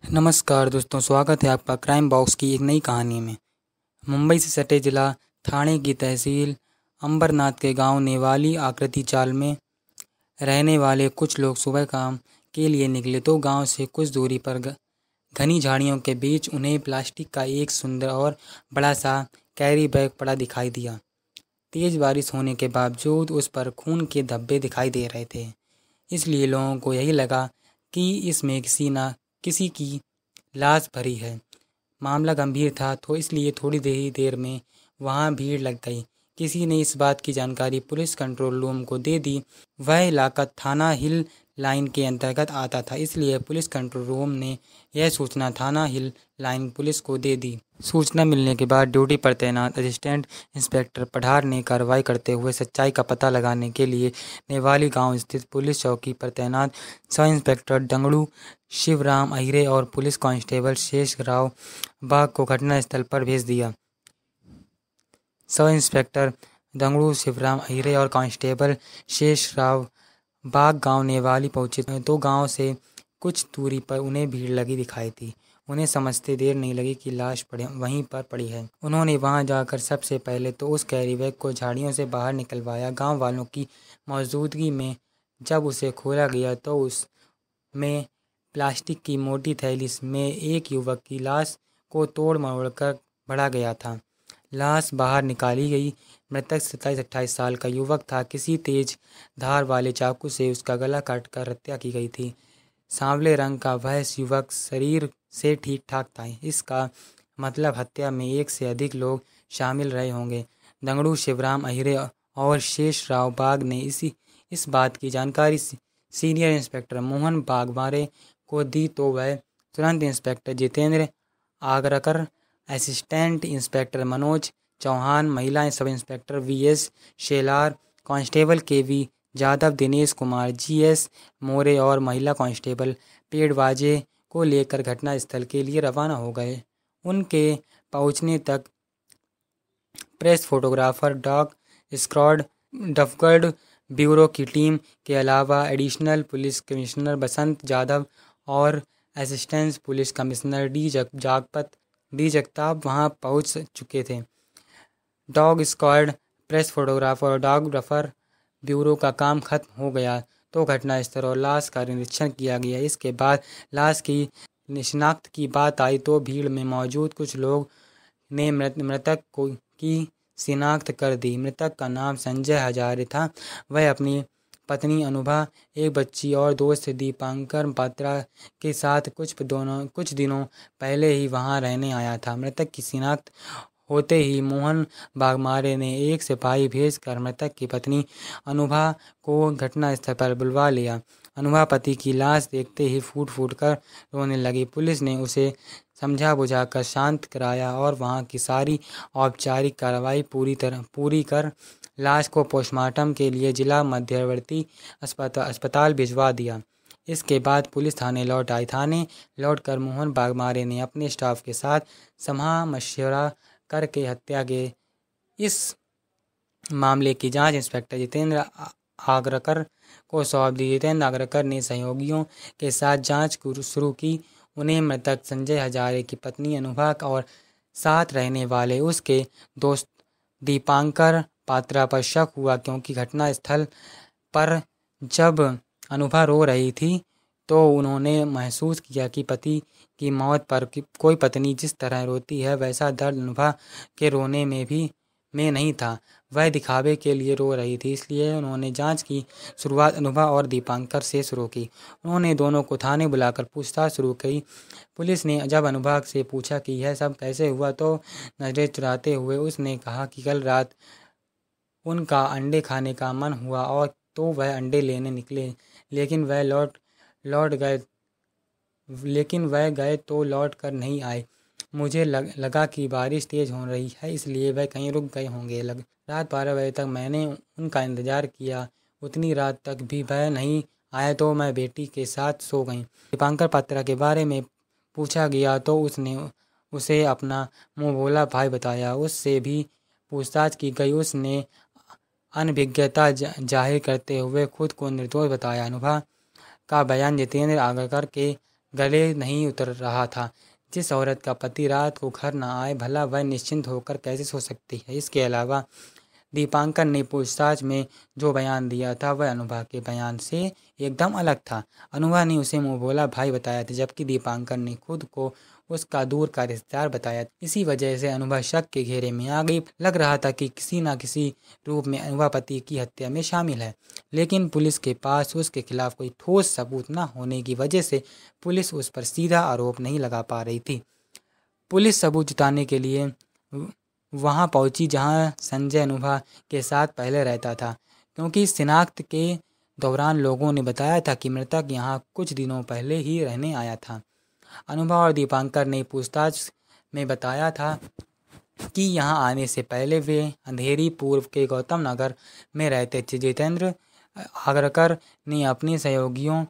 नमस्कार दोस्तों, स्वागत है आपका क्राइम बॉक्स की एक नई कहानी में। मुंबई से सटे जिला ठाणे की तहसील अंबरनाथ के गांव नेवाली आकृति चाल में रहने वाले कुछ लोग सुबह काम के लिए निकले तो गांव से कुछ दूरी पर घनी झाड़ियों के बीच उन्हें प्लास्टिक का एक सुंदर और बड़ा सा कैरी बैग पड़ा दिखाई दिया। तेज बारिश होने के बावजूद उस पर खून के धब्बे दिखाई दे रहे थे, इसलिए लोगों को यही लगा कि इसमें किसी की लाश भरी है। मामला गंभीर था तो इसलिए थोड़ी देर में वहां भीड़ लग गई। किसी ने इस बात की जानकारी पुलिस कंट्रोल रूम को दे दी। वह इलाका थाना हिल लाइन के अंतर्गत आता था, इसलिए पुलिस कंट्रोल रूम ने यह सूचना थाना हिल लाइन पुलिस को दे दी। सूचना मिलने के बाद ड्यूटी पर तैनात असिस्टेंट इंस्पेक्टर पठार ने कार्रवाई करते हुए सच्चाई का पता लगाने के लिए नेवाली गांव स्थित पुलिस चौकी पर तैनात सब इंस्पेक्टर दंगड़ू शिवराम अहिरे और पुलिस कांस्टेबल शेषराव बाग को घटनास्थल पर भेज दिया। सब इंस्पेक्टर दंगड़ू शिवराम अहिरे और कांस्टेबल शेषराव बाग गांव नेवाली पहुंचे तो गांव से कुछ दूरी पर उन्हें भीड़ लगी दिखाई दी। उन्हें समझते देर नहीं लगी कि लाश वहीं पर पड़ी है। उन्होंने वहां जाकर सबसे पहले तो उस कैरी बैग को झाड़ियों से बाहर निकलवाया। गांव वालों की मौजूदगी में जब उसे खोला गया तो उसमें प्लास्टिक की मोटी थैली में एक युवक की लाश को तोड़ मरोड़ कर भरा गया था। लाश बाहर निकाली गई। मृतक 27-28 साल का युवक था। किसी तेज धार वाले चाकू से उसका गला काटकर हत्या की गई थी। सांवले रंग का वह युवक शरीर से ठीक ठाक था। इसका मतलब हत्या में एक से अधिक लोग शामिल रहे होंगे। दंगड़ू शिवराम अहिरे और शेषराव बाग ने इस बात की जानकारी सीनियर इंस्पेक्टर मोहन बागमारे को दी तो वह तुरंत inspector Jitendra Agarkar, assistant inspector Manoj Chauhan, महिला sub inspector VS Shelar, constable KV Yadav, Dinesh Kumar, GS More और महिला कांस्टेबल पेड़वाजे को लेकर घटनास्थल के लिए रवाना हो गए। उनके पहुंचने तक प्रेस फोटोग्राफर, डॉग स्क्वाड, डफगढ़ ब्यूरो की टीम के अलावा additional police commissioner Basant Jadhav और assistant police commissioner D Jagtap वहां पहुंच चुके थे। डॉग स्क्वाड, प्रेस फोटोग्राफर और डॉगग्राफर ब्यूरो का काम खत्म हो गया तो घटनास्थल और लाश का निरीक्षण किया गया। इसके बाद लाश की शिनाख्त की बात आई तो भीड़ में मौजूद कुछ लोग ने मृतक की शिनाख्त कर दी। मृतक का नाम संजय हजारे था। वह अपनी पत्नी अनुभा, एक बच्ची और दोस्त दीपांकर पात्रा के साथ कुछ दिनों पहले ही वहां रहने आया था। मृतक की शिनाख्त होते ही मोहन बागमारे ने एक सिपाही भेजकर मृतक की पत्नी अनुभा को घटनास्थल पर बुलवा लिया। अनुभा पति की लाश देखते ही फूट फूट कर रोने लगी। पुलिस ने उसे समझा बुझाकर शांत कराया और वहां की सारी औपचारिक कार्रवाई पूरी कर लाश को पोस्टमार्टम के लिए जिला मध्यवर्ती अस्पताल भिजवा दिया। इसके बाद पुलिस थाने लौट आई। थाने लौटकर मोहन बागमारे ने अपने स्टाफ के साथ सलाह मशवरा करके हत्या के इस मामले की जांच इंस्पेक्टर जितेंद्र आगरकर को सौंप दी। जितेंद्र आगरकर ने सहयोगियों के साथ जांच शुरू की। उन्हें मृतक संजय हजारे की पत्नी अनुभा और साथ रहने वाले उसके दोस्त दीपांकर पात्रा पर शक हुआ, क्योंकि घटनास्थल पर जब अनुभा रो रही थी तो उन्होंने महसूस किया कि पति की मौत पर कोई पत्नी जिस तरह रोती है वैसा दर्द अनुभा के रोने में नहीं था। वह दिखावे के लिए रो रही थी, इसलिए उन्होंने जांच की शुरुआत अनुभा और दीपांकर से शुरू की। उन्होंने दोनों को थाने बुलाकर पूछताछ शुरू की। पुलिस ने जब अनुभा से पूछा कि यह सब कैसे हुआ तो नजरें चुराते हुए उसने कहा कि कल रात उनका अंडे खाने का मन हुआ और तो वह अंडे लेने निकले, लेकिन वह गए तो लौट कर नहीं आए। मुझे लगा कि बारिश तेज हो रही है, इसलिए वह कहीं रुक गए होंगे। रात 12 बजे तक मैंने उनका इंतज़ार किया। उतनी रात तक भी वह नहीं आया तो मैं बेटी के साथ सो गई। दीपांकर पात्रा के बारे में पूछा गया तो उसने उसे अपना मुँह बोला भाई बताया। उससे भी पूछताछ की गई। उसने अनभिज्ञता जाहिर करते हुए खुद को निर्दोष बताया। अनुभा का बयान जितेंद्र आगरकर के गले नहीं उतर रहा था। जिस औरत का पति रात को घर न आए, भला वह निश्चिंत होकर कैसे सो सकती है। इसके अलावा दीपांकर ने पूछताछ में जो बयान दिया था वह अनुभा के बयान से एकदम अलग था। अनुभा ने उसे मुंह बोला भाई बताया था, जबकि दीपांकर ने खुद को उसका दूर का रिश्तेदार बताया। इसी वजह से अनुभा शक के घेरे में आ गई। लग रहा था कि किसी न किसी रूप में अनुभा पति की हत्या में शामिल है, लेकिन पुलिस के पास उसके खिलाफ कोई ठोस सबूत न होने की वजह से पुलिस उस पर सीधा आरोप नहीं लगा पा रही थी। पुलिस सबूत जुटाने के लिए वहां पहुंची जहां संजय अनुभा के साथ पहले रहता था, क्योंकि शिनाख्त के दौरान लोगों ने बताया था कि मृतक यहां कुछ दिनों पहले ही रहने आया था। अनुभा और दीपांकर ने पूछताछ में बताया था कि यहां आने से पहले वे अंधेरी पूर्व के गौतम नगर में रहते थे। जितेंद्र आगरकर ने अपने सहयोगियों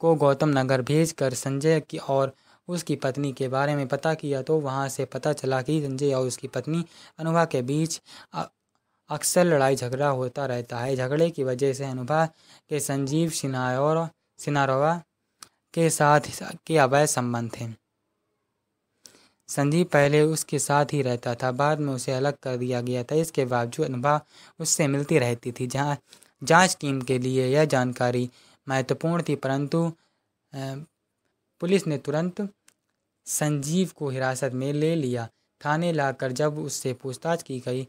को गौतम नगर भेजकर संजय की और उसकी पत्नी के बारे में पता किया, तो वहां से पता चला कि संजय और उसकी पत्नी अनुभा के बीच अक्सर लड़ाई झगड़ा होता रहता है। झगड़े की वजह से अनुभा के संजीव सिनारवा के साथ के अवैध संबंध थे। संजीव पहले उसके साथ ही रहता था, बाद में उसे अलग कर दिया गया था। इसके बावजूद अनुभा उससे मिलती रहती थी। जहां जांच टीम के लिए यह जानकारी महत्वपूर्ण थी, परंतु पुलिस ने तुरंत संजीव को हिरासत में ले लिया। थाने लाकर जब उससे पूछताछ की गई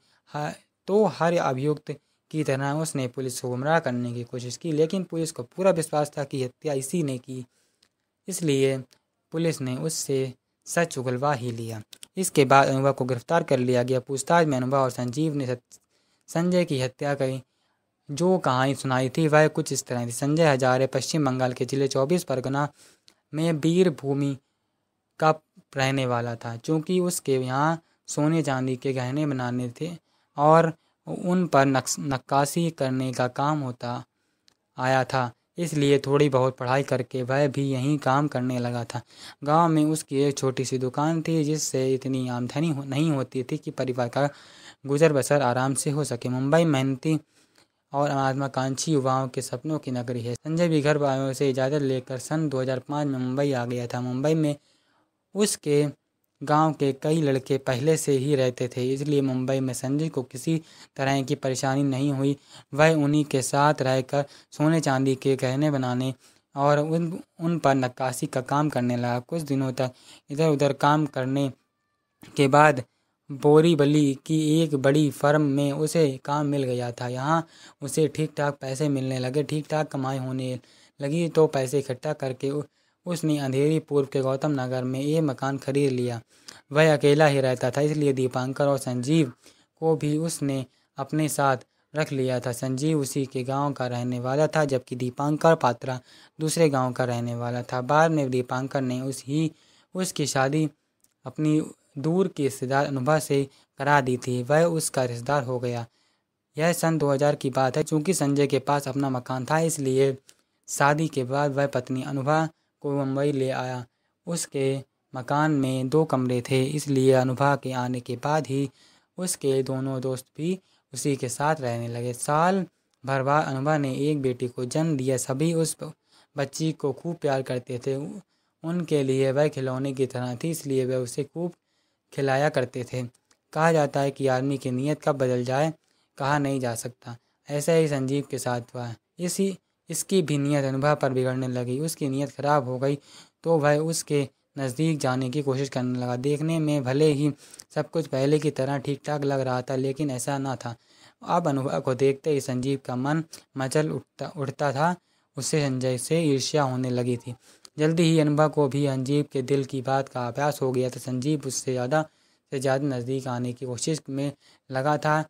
तो हर अभियुक्त की तरह उसने पुलिस को गुमराह करने की कोशिश की, लेकिन पुलिस को पूरा विश्वास था कि हत्या इसी ने की, इसलिए पुलिस ने उससे सच उगलवा ही लिया। इसके बाद अनुभा को गिरफ्तार कर लिया गया। पूछताछ में अनुभा और संजीव ने संजय की हत्या की जो कहानी सुनाई थी वह कुछ इस तरह थी। संजय हजारे पश्चिम बंगाल के जिले 24 परगना में वीरभूमि का रहने वाला था। चूँकि उसके यहाँ सोने चांदी के गहने बनाने थे और उन पर नक्काशी करने का काम होता आया था, इसलिए थोड़ी बहुत पढ़ाई करके वह भी यहीं काम करने लगा था। गांव में उसकी एक छोटी सी दुकान थी, जिससे इतनी आमदनी नहीं होती थी कि परिवार का गुजर बसर आराम से हो सके। मुंबई मेहनती और महत्वाकांक्षी युवाओं के सपनों की नगरी है। संजय भी घर वालों से इजाज़त लेकर सन 2005 में मुंबई आ गया था। मुंबई में उसके गांव के कई लड़के पहले से ही रहते थे, इसलिए मुंबई में संजय को किसी तरह की परेशानी नहीं हुई। वह उन्हीं के साथ रहकर सोने चांदी के गहने बनाने और उन पर नक्काशी का काम करने लगा। कुछ दिनों तक इधर उधर काम करने के बाद बोरीवली की एक बड़ी फर्म में उसे काम मिल गया था। यहाँ उसे ठीक ठाक पैसे मिलने लगे। ठीक ठाक कमाई होने लगी तो पैसे इकट्ठा करके उसने अंधेरी पूर्व के गौतम नगर में एक मकान खरीद लिया। वह अकेला ही रहता था, इसलिए दीपांकर और संजीव को भी उसने अपने साथ रख लिया था। संजीव उसी के गांव का रहने वाला था, जबकि दीपांकर पात्रा दूसरे गांव का रहने वाला था। बाद में दीपांकर ने उसकी शादी अपनी दूर के रिश्तेदार अनुभा से करा दी थी। वह उसका रिश्तेदार हो गया। यह सन 2000 की बात है। चूँकि संजय के पास अपना मकान था, इसलिए शादी के बाद वह पत्नी अनुभा को मुंबई ले आया। उसके मकान में 2 कमरे थे, इसलिए अनुभा के आने के बाद ही उसके दोनों दोस्त भी उसी के साथ रहने लगे। साल भर बाद अनुभा ने एक बेटी को जन्म दिया। सभी उस बच्ची को खूब प्यार करते थे। उनके लिए वह खिलौने की तरह थी, इसलिए वह उसे खूब खिलाया करते थे। कहा जाता है कि आदमी की नीयत कब बदल जाए कहा नहीं जा सकता। ऐसा ही संजीव के साथ हुआ। इसकी भी नीयत अनुभा पर बिगड़ने लगी। उसकी नीयत खराब हो गई तो वह उसके नज़दीक जाने की कोशिश करने लगा। देखने में भले ही सब कुछ पहले की तरह ठीक ठाक लग रहा था, लेकिन ऐसा ना था। अब अनुभा को देखते ही संजीव का मन मचल उठता था। उससे संजय से ईर्ष्या होने लगी थी। जल्दी ही अनुभा को भी संजीव के दिल की बात का आभास हो गया था। संजीव उससे ज़्यादा से ज़्यादा नज़दीक आने की कोशिश में लगा था।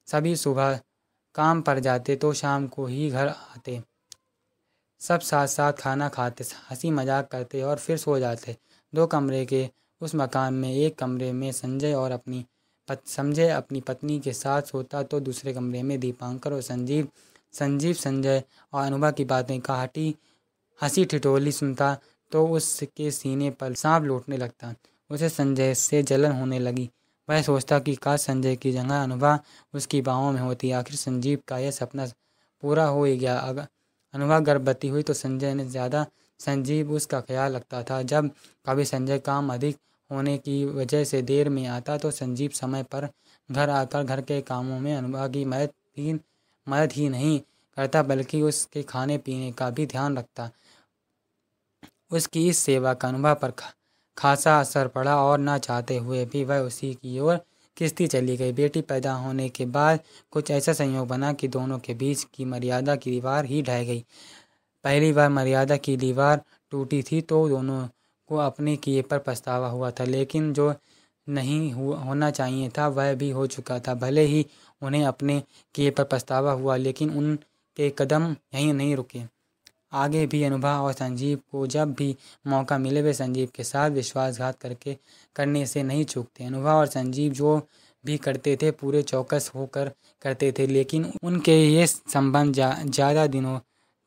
सभी सुबह काम पर जाते तो शाम को ही घर आते। सब साथ साथ खाना खाते, हंसी मजाक करते और फिर सो जाते। 2 कमरे के उस मकान में एक कमरे में संजय अपनी पत्नी के साथ सोता, तो दूसरे कमरे में दीपांकर और संजीव संजय और अनुभा की बातें का हंसी ठिठोली सुनता तो उसके सीने पर सांप लौटने लगता। उसे संजय से जलन होने लगी। वह सोचता कि काश संजय की जगह अनुभा उसकी बाहों में होती। आखिर संजीव का यह सपना पूरा हो ही गया। अगर अनुभा गर्भवती हुई तो संजय ने ज़्यादा संजीव उसका ख्याल रखता था। जब कभी संजय काम अधिक होने की वजह से देर में आता तो संजीव समय पर घर आकर घर के कामों में अनुभा की मदद ही नहीं करता बल्कि उसके खाने पीने का भी ध्यान रखता। उसकी इस सेवा का अनुभव पर खासा असर पड़ा और ना चाहते हुए भी वह उसी की ओर खिंचती चली गई। बेटी पैदा होने के बाद कुछ ऐसा संयोग बना कि दोनों के बीच की मर्यादा की दीवार ही ढह गई। पहली बार मर्यादा की दीवार टूटी थी तो दोनों को अपने किए पर पछतावा हुआ था, लेकिन जो नहीं होना चाहिए था वह भी हो चुका था। भले ही उन्हें अपने किए पर पछतावा हुआ, लेकिन उनके कदम यहीं नहीं रुके। आगे भी अनुभा और संजीव को जब भी मौका मिले वे संजीव के साथ विश्वासघात करने से नहीं चूकते। अनुभा और संजीव जो भी करते थे पूरे चौकस होकर करते थे, लेकिन उनके ये संबंध ज़्यादा दिनों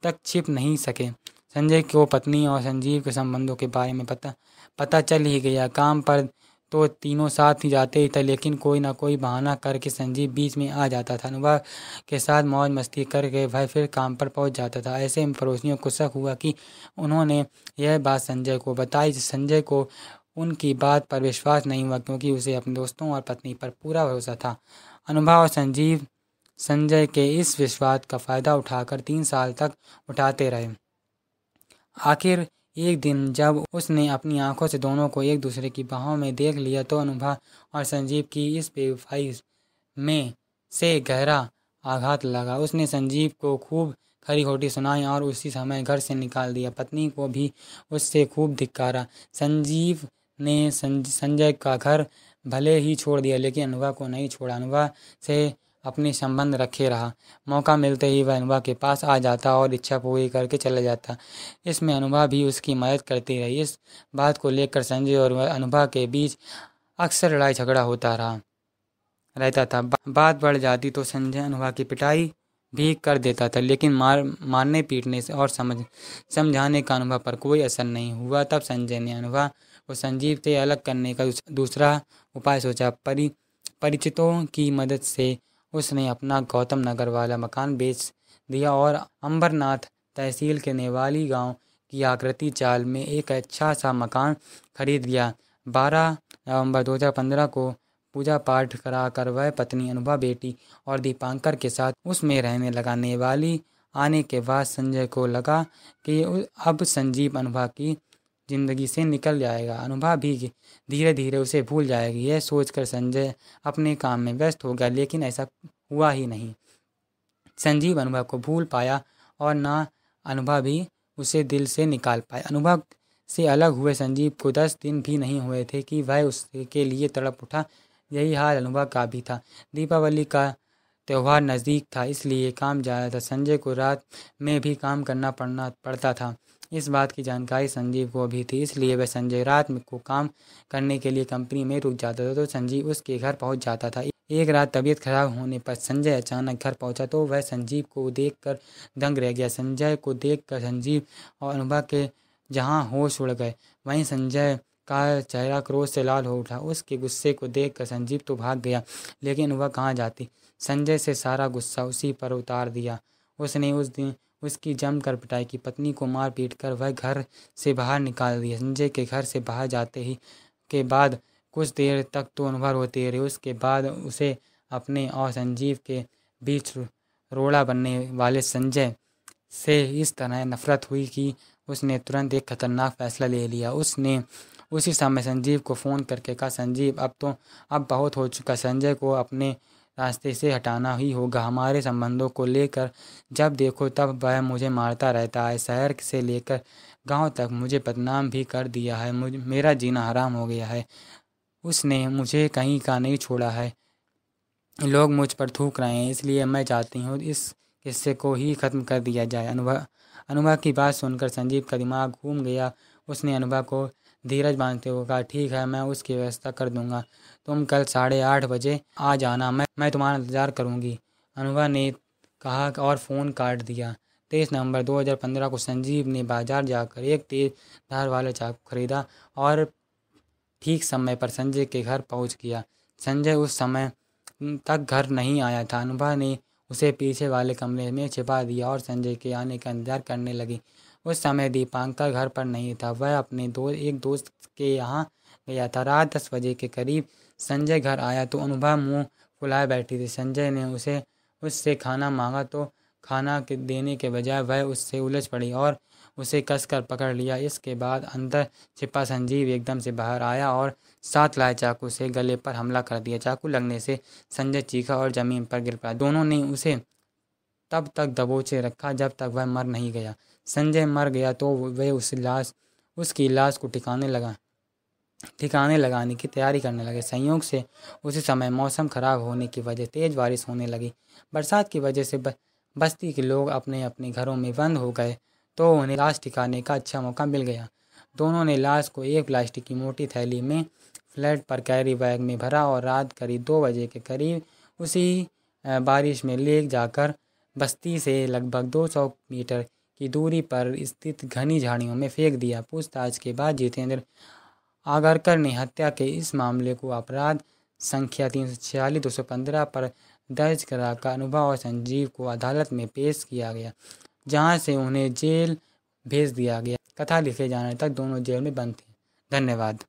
तक छिप नहीं सके। संजय को पत्नी और संजीव के संबंधों के बारे में पता चल ही गया। काम पर तो तीनों साथ ही जाते ही थे, लेकिन कोई ना कोई बहाना करके संजीव बीच में आ जाता था। अनुभव के साथ मौज मस्ती करके वह फिर काम पर पहुंच जाता था। ऐसे में पड़ोसियों को शक हुआ कि उन्होंने यह बात संजय को बताई। संजय को उनकी बात पर विश्वास नहीं हुआ, क्योंकि उसे अपने दोस्तों और पत्नी पर पूरा भरोसा था। अनुभव और संजीव संजय के इस विश्वास का फ़ायदा उठाकर 3 साल तक उठाते रहे। आखिर एक दिन जब उसने अपनी आंखों से दोनों को एक दूसरे की बाहों में देख लिया तो अनुभा और संजीव की इस बेवफाई में से गहरा आघात लगा। उसने संजीव को खूब खरी खोटी सुनाई और उसी समय घर से निकाल दिया। पत्नी को भी उससे खूब धिक्कारा। संजीव ने संजय का घर भले ही छोड़ दिया, लेकिन अनुभा को नहीं छोड़ा। अनुभा से अपने संबंध रखे रहा। मौका मिलते ही वह अनुभा के पास आ जाता और इच्छा पूरी करके चला जाता। इसमें अनुभा भी उसकी मदद करती रही। इस बात को लेकर संजय और अनुभा के बीच अक्सर लड़ाई झगड़ा होता रहता था। बात बढ़ जाती तो संजय अनुभा की पिटाई भी कर देता था, लेकिन मारने पीटने से और समझाने का अनुभा पर कोई असर नहीं हुआ। तब संजय ने अनुभा को संजीव से अलग करने का दूसरा उपाय सोचा। परिचितों की मदद से उसने अपना गौतम नगर वाला मकान बेच दिया और अंबरनाथ तहसील के नेवाली गांव की आकृति चाल में एक अच्छा सा मकान खरीद लिया। 12 नवंबर 2015 को पूजा पाठ कराकर वह पत्नी अनुभा, बेटी और दीपांकर के साथ उसमें रहने लगा। नेवाली आने के बाद संजय को लगा कि अब संजीव अनुभा की ज़िंदगी से निकल जाएगा, अनुभा भी धीरे धीरे उसे भूल जाएगी। यह सोचकर संजय अपने काम में व्यस्त हो गया, लेकिन ऐसा हुआ ही नहीं। संजीव अनुभा को भूल पाया और ना अनुभा भी उसे दिल से निकाल पाए। अनुभा से अलग हुए संजीव को 10 दिन भी नहीं हुए थे कि वह उसके लिए तड़प उठा। यही हाल अनुभा का भी था। दीपावली का त्यौहार नज़दीक था, इसलिए काम ज़्यादा था। संजय को रात में भी काम करना पड़ता था। इस बात की जानकारी संजीव को भी थी, इसलिए वह संजय रात में को काम करने के लिए कंपनी में रुक जाता था तो संजीव उसके घर पहुंच जाता था। एक रात तबीयत खराब होने पर संजय अचानक घर पहुंचा तो वह संजीव को देखकर दंग रह गया। संजय को देखकर संजीव और अनुभा के जहां होश उड़ गए, वहीं संजय का चेहरा क्रोध से लाल हो उठा। उसके गुस्से को देखकर संजीव तो भाग गया, लेकिन अनुभा कहाँ जाती। संजय से सारा गुस्सा उसी पर उतार दिया। उसने उस दिन उसकी जमकर पिटाई की। पत्नी को मार पीट कर वह घर से बाहर निकाल दिया। संजय के घर से बाहर जाते ही के बाद कुछ देर तक तो अनुभा रोती रही। उसके बाद उसे अपने और संजीव के बीच रोड़ा बनने वाले संजय से इस तरह नफरत हुई कि उसने तुरंत एक खतरनाक फैसला ले लिया। उसने उसी समय संजीव को फ़ोन करके कहा, संजीव अब बहुत हो चुका। संजय को अपने रास्ते से हटाना ही होगा। हमारे संबंधों को लेकर जब देखो तब वह मुझे मारता रहता है। शहर से लेकर गांव तक मुझे बदनाम भी कर दिया है। मेरा जीना हराम हो गया है। उसने मुझे कहीं का नहीं छोड़ा है। लोग मुझ पर थूक रहे हैं, इसलिए मैं चाहती हूँ इस किस्से को ही ख़त्म कर दिया जाए। अनुभा की बात सुनकर संजीव का दिमाग घूम गया। उसने अनुभा को धीरज बांधते हुए कहा, ठीक है, मैं उसकी व्यवस्था कर दूंगा। तुम कल 8:30 बजे आ जाना, मैं तुम्हारा इंतज़ार करूंगी। अनुभा ने कहा और फ़ोन काट दिया। 23 नवंबर 2015 को संजीव ने बाजार जाकर एक तेज धार वाला चाकू खरीदा और ठीक समय पर संजय के घर पहुंच गया। संजय उस समय तक घर नहीं आया था। अनुभा ने उसे पीछे वाले कमरे में छिपा दिया और संजय के आने का इंतजार करने लगी। उस समय दीपांकर घर पर नहीं था, वह अपने एक दोस्त के यहाँ गया था। रात 10 बजे के करीब संजय घर आया तो अनुभा मुंह फुलाए बैठी थी। संजय ने उससे खाना मांगा तो खाना देने के बजाय वह उससे उलझ पड़ी और उसे कसकर पकड़ लिया। इसके बाद अंदर छिपा संजीव एकदम से बाहर आया और साथ लाए चाकू से गले पर हमला कर दिया। चाकू लगने से संजय चीखा और ज़मीन पर गिर पड़ा। दोनों ने उसे तब तक दबोचे रखा जब तक वह मर नहीं गया। संजय मर गया तो वे उसकी लाश को ठिकाने लगाने की तैयारी करने लगे। संयोग से उसी समय मौसम खराब होने की वजह तेज़ बारिश होने लगी। बरसात की वजह से बस्ती के लोग अपने अपने घरों में बंद हो गए तो उन्हें लाश ठिकाने का अच्छा मौका मिल गया। दोनों ने लाश को एक प्लास्टिक की मोटी थैली में फ्लैट पर कैरी बैग में भरा और रात करीब 2 बजे के करीब उसी बारिश में ले जाकर बस्ती से लगभग 200 मीटर की दूरी पर स्थित घनी झाड़ियों में फेंक दिया। पूछताछ के बाद जितेंद्र आगरकर ने हत्या के इस मामले को अपराध संख्या 346-215 पर दर्ज कराकर अनुभा और संजीव को अदालत में पेश किया गया, जहां से उन्हें जेल भेज दिया गया। कथा लिखे जाने तक दोनों जेल में बंद थे। धन्यवाद।